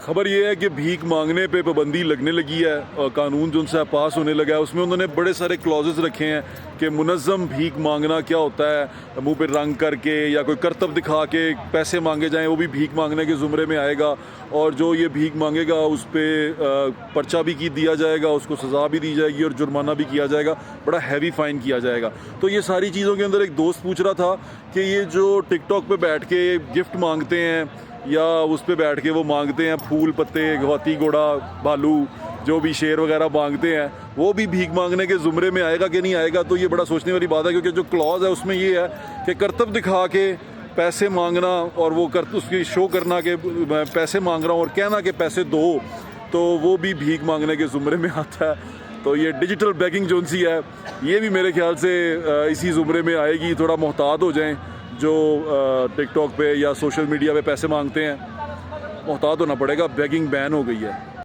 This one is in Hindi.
खबर ये है कि भीख मांगने पे पाबंदी लगने लगी है और कानून जो उनसे पास होने लगा है उसमें उन्होंने बड़े सारे क्लॉजेस रखे हैं कि मुनज़्ज़म भीख मांगना क्या होता है। मुंह पे रंग करके या कोई करतब दिखा के पैसे मांगे जाएं वो भी भीख मांगने के ज़ुमरे में आएगा, और जो ये भीख मांगेगा उस पर पर्चा भी दिया जाएगा, उसको सज़ा भी दी जाएगी और जुर्माना भी किया जाएगा, बड़ा हैवी फ़ाइन किया जाएगा। तो ये सारी चीज़ों के अंदर एक दोस्त पूछ रहा था कि ये जो टिकटॉक पे बैठ के गिफ्ट मांगते हैं या उस पे बैठ के वो मांगते हैं फूल पत्ते, हाथी घोड़ा भालू, जो भी शेर वगैरह मांगते हैं, वो भी भीख मांगने के ज़ुमरे में आएगा कि नहीं आएगा। तो ये बड़ा सोचने वाली बात है, क्योंकि जो क्लॉज है उसमें ये है कि करतब दिखा के पैसे मांगना और वो उसकी शो करना कि मैं पैसे मांग रहा हूँ और कहना कि पैसे दो, तो वो भी भीख मांगने के ज़ुमरे में आता है। तो ये डिजिटल बेगिंग जो सी है ये भी मेरे ख्याल से इसी ज़ुमरे में आएगी। थोड़ा मोहतात हो जाएं जो टिकटॉक पे या सोशल मीडिया पे पैसे मांगते हैं, मोहतात होना पड़ेगा, बेगिंग बैन हो गई है।